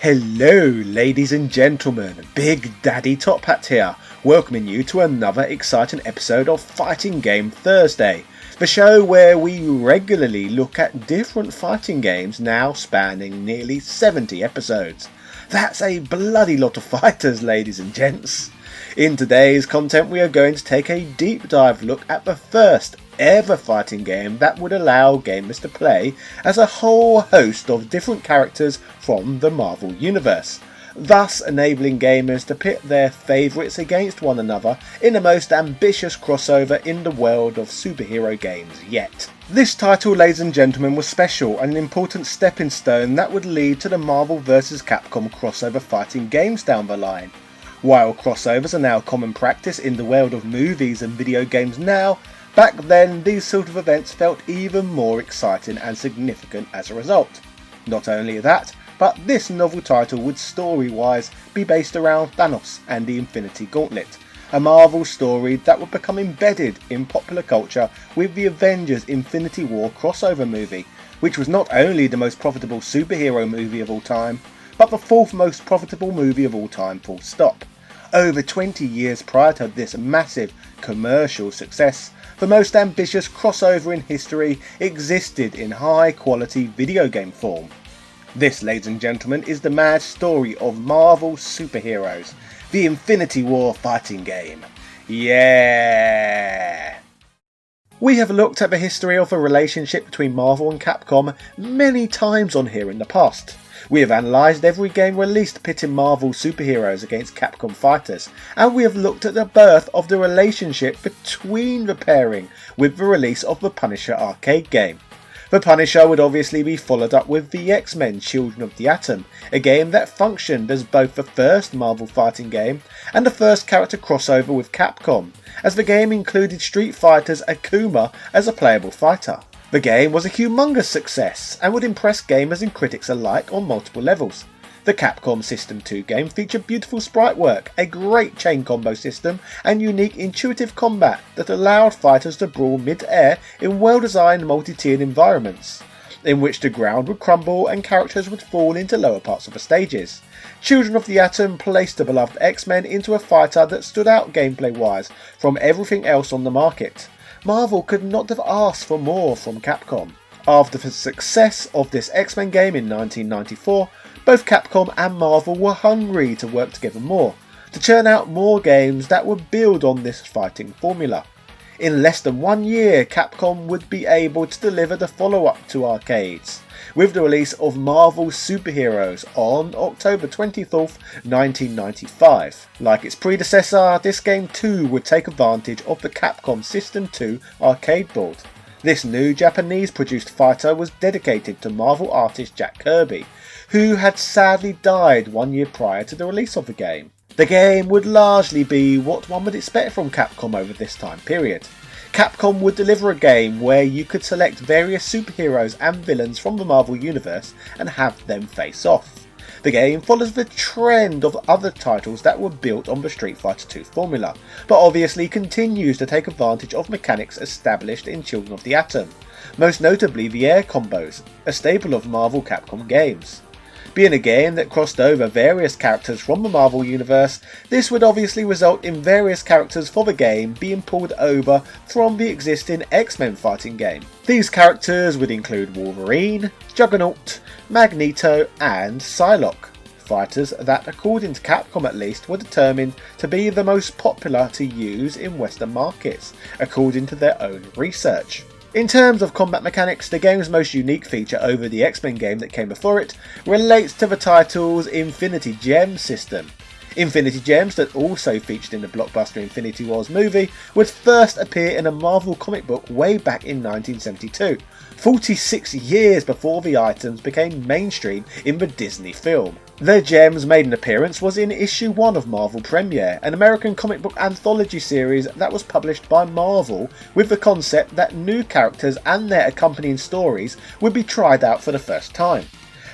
Hello ladies and gentlemen, Big Daddy Top Hat here, welcoming you to another exciting episode of Fighting Game Thursday, the show where we regularly look at different fighting games now spanning nearly 70 episodes. That's a bloody lot of fighters, ladies and gents. In today's content we are going to take a deep dive look at the first ever fighting game that would allow gamers to play as a whole host of different characters from the Marvel Universe, thus enabling gamers to pit their favourites against one another in the most ambitious crossover in the world of superhero games yet. This title, ladies and gentlemen, was special and an important stepping stone that would lead to the Marvel vs Capcom crossover fighting games down the line. While crossovers are now common practice in the world of movies and video games now, back then these sort of events felt even more exciting and significant as a result. Not only that, but this novel title would storywise be based around Thanos and the Infinity Gauntlet, a Marvel story that would become embedded in popular culture with the Avengers Infinity War crossover movie, which was not only the most profitable superhero movie of all time, but the fourth most profitable movie of all time, full stop. Over 20 years prior to this massive commercial success, the most ambitious crossover in history existed in high quality video game form. This, ladies and gentlemen, is the mad story of Marvel superheroes, the Infinity War fighting game. Yeah! We have looked at the history of the relationship between Marvel and Capcom many times on here in the past. We have analysed every game released pitting Marvel superheroes against Capcom fighters, and we have looked at the birth of the relationship between the pairing with the release of the Punisher arcade game. The Punisher would obviously be followed up with the X-Men Children of the Atom, a game that functioned as both the first Marvel fighting game and the first character crossover with Capcom, as the game included Street Fighter's Akuma as a playable fighter. The game was a humongous success and would impress gamers and critics alike on multiple levels. The Capcom System 2 game featured beautiful sprite work, a great chain combo system and unique intuitive combat that allowed fighters to brawl mid-air in well-designed multi-tiered environments, in which the ground would crumble and characters would fall into lower parts of the stages. Children of the Atom placed the beloved X-Men into a fighter that stood out gameplay-wise from everything else on the market. Marvel could not have asked for more from Capcom. After the success of this X-Men game in 1994, both Capcom and Marvel were hungry to work together more, to churn out more games that would build on this fighting formula. In less than 1 year, Capcom would be able to deliver the follow-up to arcades, with the release of Marvel Superheroes on October 24th, 1995. Like its predecessor, this game too would take advantage of the Capcom System 2 arcade board. This new Japanese-produced fighter was dedicated to Marvel artist Jack Kirby, who had sadly died 1 year prior to the release of the game. The game would largely be what one would expect from Capcom over this time period. Capcom would deliver a game where you could select various superheroes and villains from the Marvel Universe and have them face off. The game follows the trend of other titles that were built on the Street Fighter 2 formula, but obviously continues to take advantage of mechanics established in Children of the Atom, most notably the air combos, a staple of Marvel Capcom games. Being a game that crossed over various characters from the Marvel Universe, this would obviously result in various characters for the game being pulled over from the existing X-Men fighting game. These characters would include Wolverine, Juggernaut, Magneto and Psylocke, fighters that, according to Capcom at least, were determined to be the most popular to use in Western markets, according to their own research. In terms of combat mechanics, the game's most unique feature over the X-Men game that came before it relates to the title's Infinity Gems system. Infinity Gems, that also featured in the blockbuster Infinity Wars movie, would first appear in a Marvel comic book way back in 1972, 46 years before the items became mainstream in the Disney film. The Gems' maiden appearance was in issue 1 of Marvel Premiere, an American comic book anthology series that was published by Marvel with the concept that new characters and their accompanying stories would be tried out for the first time.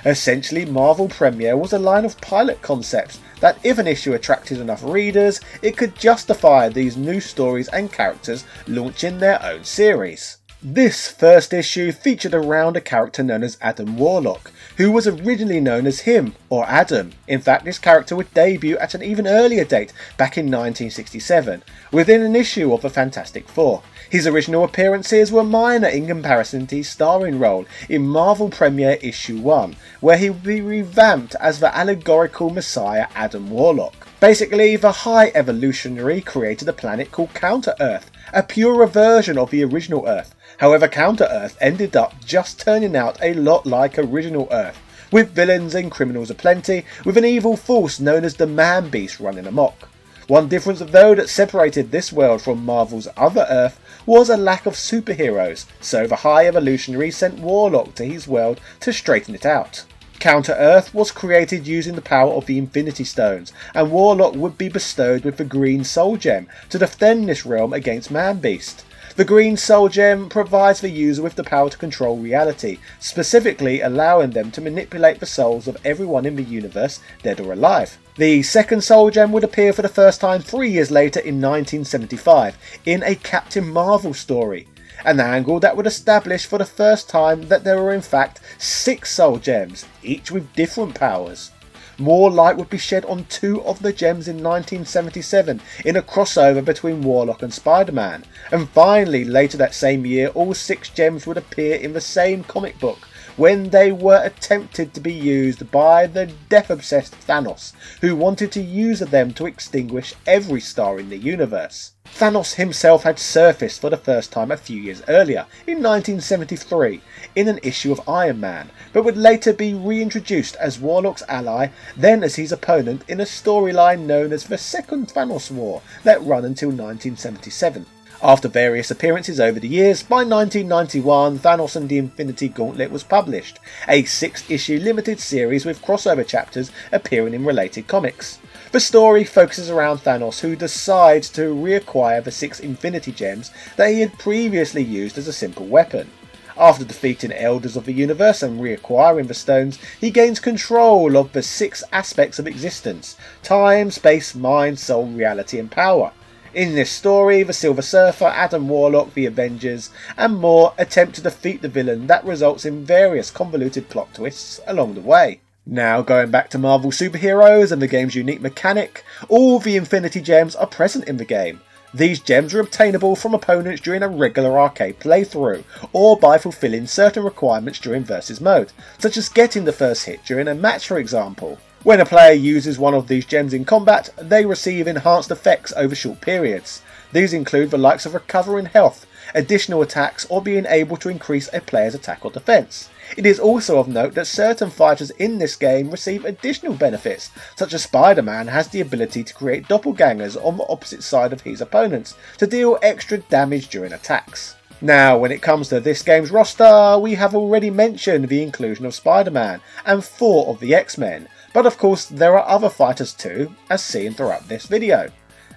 Essentially, Marvel Premiere was a line of pilot concepts that, if an issue attracted enough readers, it could justify these new stories and characters launching their own series. This first issue featured around a character known as Adam Warlock, who was originally known as him, or Adam. In fact, this character would debut at an even earlier date, back in 1967, within an issue of the Fantastic Four. His original appearances were minor in comparison to his starring role in Marvel Premiere Issue 1, where he would be revamped as the allegorical messiah Adam Warlock. Basically, the High Evolutionary created a planet called Counter-Earth, a purer version of the original Earth. However, Counter-Earth ended up just turning out a lot like original Earth, with villains and criminals aplenty, with an evil force known as the Man-Beast running amok. One difference though that separated this world from Marvel's other Earth was a lack of superheroes, so the High Evolutionary sent Warlock to his world to straighten it out. Counter-Earth was created using the power of the Infinity Stones, and Warlock would be bestowed with the Green Soul Gem to defend this realm against Man-Beast. The Green Soul Gem provides the user with the power to control reality, specifically allowing them to manipulate the souls of everyone in the universe, dead or alive. The second Soul Gem would appear for the first time 3 years later in 1975, in a Captain Marvel story, an angle that would establish for the first time that there were in fact 6 Soul Gems, each with different powers. More light would be shed on 2 of the gems in 1977 in a crossover between Warlock and Spider-Man, and finally later that same year all 6 gems would appear in the same comic book when they were attempted to be used by the death-obsessed Thanos, who wanted to use them to extinguish every star in the universe. Thanos himself had surfaced for the first time a few years earlier, in 1973, in an issue of Iron Man, but would later be reintroduced as Warlock's ally, then as his opponent in a storyline known as the Second Thanos War that ran until 1977. After various appearances over the years, by 1991 Thanos and the Infinity Gauntlet was published, a 6-issue limited series with crossover chapters appearing in related comics. The story focuses around Thanos, who decides to reacquire the 6 Infinity Gems that he had previously used as a simple weapon. After defeating Elders of the Universe and reacquiring the stones, he gains control of the 6 aspects of existence: time, space, mind, soul, reality and power. In this story, the Silver Surfer, Adam Warlock, the Avengers, and more attempt to defeat the villain that results in various convoluted plot twists along the way. Now, going back to Marvel superheroes and the game's unique mechanic, all the Infinity Gems are present in the game. These gems are obtainable from opponents during a regular arcade playthrough, or by fulfilling certain requirements during versus mode, such as getting the first hit during a match for example. When a player uses one of these gems in combat, they receive enhanced effects over short periods. These include the likes of recovering health, additional attacks, or being able to increase a player's attack or defense. It is also of note that certain fighters in this game receive additional benefits, such as Spider-Man has the ability to create doppelgangers on the opposite side of his opponents to deal extra damage during attacks. Now, when it comes to this game's roster, we have already mentioned the inclusion of Spider-Man and 4 of the X-Men, but of course there are other fighters too, as seen throughout this video.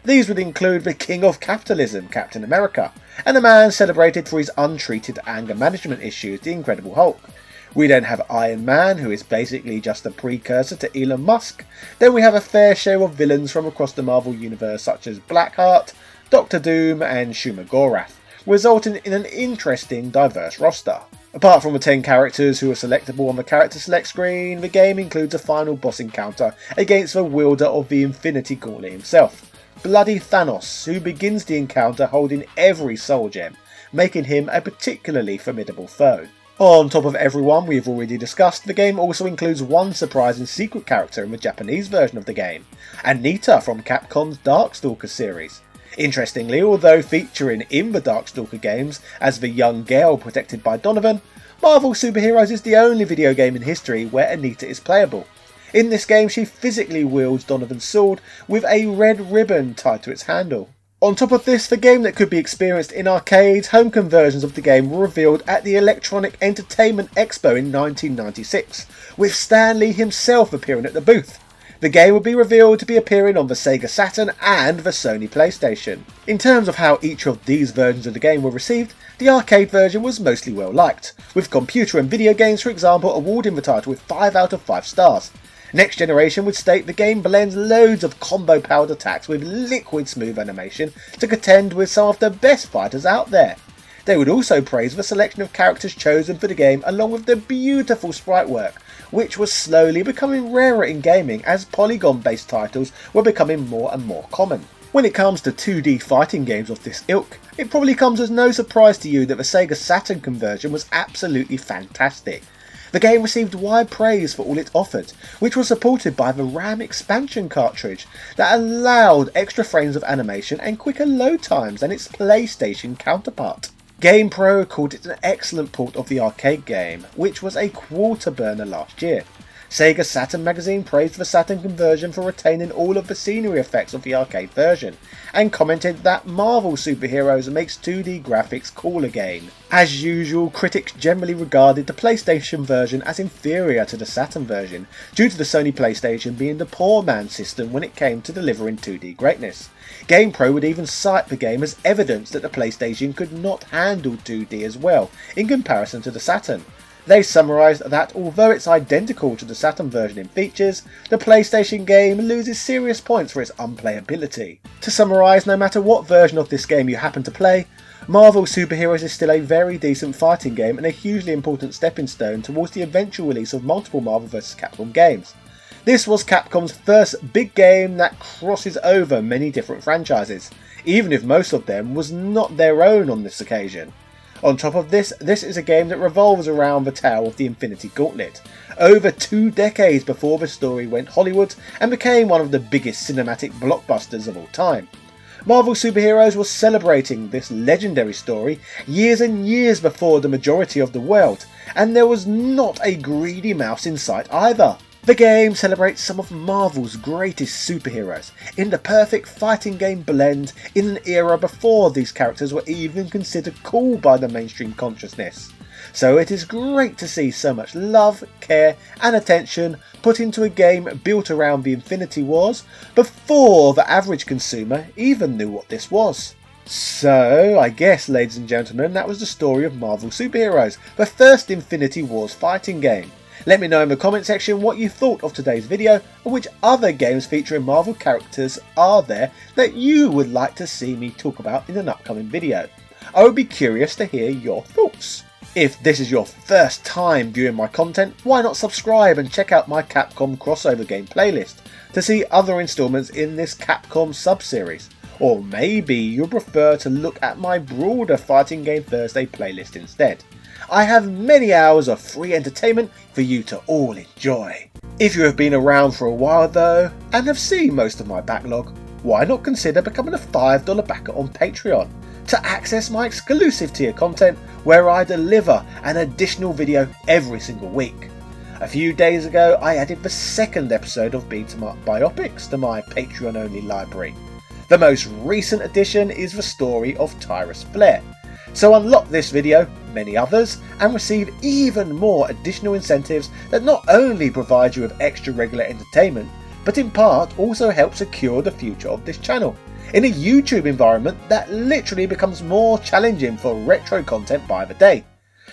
These would include the King of Capitalism, Captain America, and the man celebrated for his untreated anger management issues, the Incredible Hulk. We then have Iron Man, who is basically just a precursor to Elon Musk. Then we have a fair share of villains from across the Marvel Universe such as Blackheart, Doctor Doom and Shuma Gorath, resulting in an interesting, diverse roster. Apart from the 10 characters who are selectable on the character select screen, the game includes a final boss encounter against the wielder of the Infinity Gauntlet himself, Bloody Thanos, who begins the encounter holding every soul gem, making him a particularly formidable foe. On top of everyone we've already discussed, the game also includes one surprising secret character in the Japanese version of the game, Anita from Capcom's Darkstalker series. Interestingly, although featuring in the Darkstalker games as the young girl protected by Donovan, Marvel Superheroes is the only video game in history where Anita is playable. In this game she physically wields Donovan's sword with a red ribbon tied to its handle. On top of this, the game that could be experienced in arcades, home conversions of the game were revealed at the Electronic Entertainment Expo in 1996, with Stan Lee himself appearing at the booth. The game would be revealed to be appearing on the Sega Saturn and the Sony PlayStation. In terms of how each of these versions of the game were received, the arcade version was mostly well liked, with Computer and Video Games for example awarding the title with 5 out of 5 stars. Next Generation would state the game blends loads of combo powered attacks with liquid smooth animation to contend with some of the best fighters out there. They would also praise the selection of characters chosen for the game along with the beautiful sprite work, which was slowly becoming rarer in gaming as polygon-based titles were becoming more and more common. When it comes to 2D fighting games of this ilk, it probably comes as no surprise to you that the Sega Saturn conversion was absolutely fantastic. The game received wide praise for all it offered, which was supported by the RAM expansion cartridge that allowed extra frames of animation and quicker load times than its PlayStation counterpart. GamePro called it an excellent port of the arcade game, which was a quarter burner last year. Sega Saturn magazine praised the Saturn conversion for retaining all of the scenery effects of the arcade version, and commented that Marvel superheroes makes 2D graphics cool again. As usual, critics generally regarded the PlayStation version as inferior to the Saturn version, due to the Sony PlayStation being the poor man's system when it came to delivering 2D greatness. GamePro would even cite the game as evidence that the PlayStation could not handle 2D as well, in comparison to the Saturn. They summarised that although it's identical to the Saturn version in features, the PlayStation game loses serious points for its unplayability. To summarise, no matter what version of this game you happen to play, Marvel Superheroes is still a very decent fighting game and a hugely important stepping stone towards the eventual release of multiple Marvel vs Capcom games. This was Capcom's first big game that crosses over many different franchises, even if most of them was not their own on this occasion. On top of this is a game that revolves around the tale of the Infinity Gauntlet, over 2 decades before the story went Hollywood and became one of the biggest cinematic blockbusters of all time. Marvel Superheroes was celebrating this legendary story years and years before the majority of the world, and there was not a greedy mouse in sight either. The game celebrates some of Marvel's greatest superheroes, in the perfect fighting game blend in an era before these characters were even considered cool by the mainstream consciousness. So it is great to see so much love, care and attention put into a game built around the Infinity Wars before the average consumer even knew what this was. So, I guess, ladies and gentlemen, that was the story of Marvel Superheroes, the first Infinity Wars fighting game. Let me know in the comment section what you thought of today's video, and which other games featuring Marvel characters are there that you would like to see me talk about in an upcoming video. I would be curious to hear your thoughts. If this is your first time viewing my content, why not subscribe and check out my Capcom crossover game playlist to see other installments in this Capcom sub-series. Or maybe you'll prefer to look at my broader Fighting Game Thursday playlist instead. I have many hours of free entertainment for you to all enjoy. If you have been around for a while though, and have seen most of my backlog, why not consider becoming a $5 backer on Patreon to access my exclusive tier content where I deliver an additional video every single week. A few days ago I added the second episode of Beat 'em Up Biopics to my Patreon only library. The most recent addition is the story of Tyrus Flair. So unlock this video, many others, and receive even more additional incentives that not only provide you with extra regular entertainment, but in part also help secure the future of this channel, in a YouTube environment that literally becomes more challenging for retro content by the day.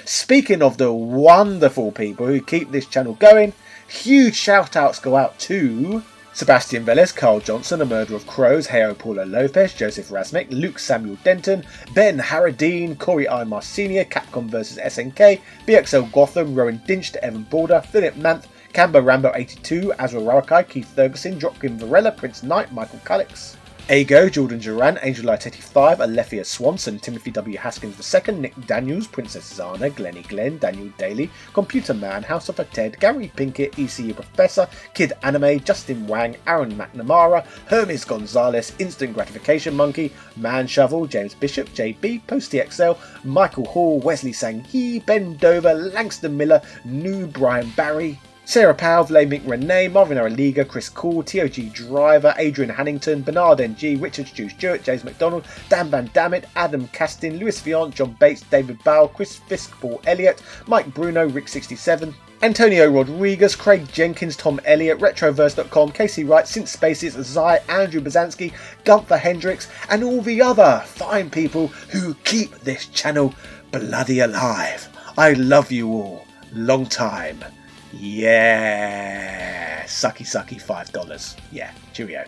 Speaking of the wonderful people who keep this channel going, huge shout outs go out to Sebastian Velez, Carl Johnson, A Murder of Crows, Heo Paulo Lopez, Joseph Razmek, Luke Samuel Denton, Ben Harradine, Corey Imar Sr., Capcom vs SNK, BXL Gotham, Rowan Dinch, Evan Border, Philip Manth, Cambo Rambo 82, Azra Rarakai, Keith Ferguson, Dropkin Varela, Prince Knight, Michael Calix, Ago, Jordan Duran, Angel Light 85, Alethea Swanson, Timothy W. Haskins II, Nick Daniels, Princess Zana, Glennie Glenn, Daniel Daly, Computer Man, House of a Ted, Gary Pinkett, ECU Professor, Kid Anime, Justin Wang, Aaron McNamara, Hermes Gonzalez, Instant Gratification Monkey, Man Shovel, James Bishop, JB, Posty XL, Michael Hall, Wesley Sanghi, Ben Dover, Langston Miller, New Brian Barry, Sarah Powell, Mick Renee, Marvin Araliga, Chris Cool, TOG Driver, Adrian Hannington, Bernard NG, Richard Stu Stewart, James McDonald, Dan Van Dammit, Adam Castin, Lewis Viant, John Bates, David Bowell, Chris Fisk, Paul Elliott, Mike Bruno, Rick67, Antonio Rodriguez, Craig Jenkins, Tom Elliott, Retroverse.com, Casey Wright, Synth Spaces, Zai, Andrew Bazansky, Gunther Hendricks, and all the other fine people who keep this channel bloody alive. I love you all. Long time. Yeah, sucky $5. Yeah, cheerio.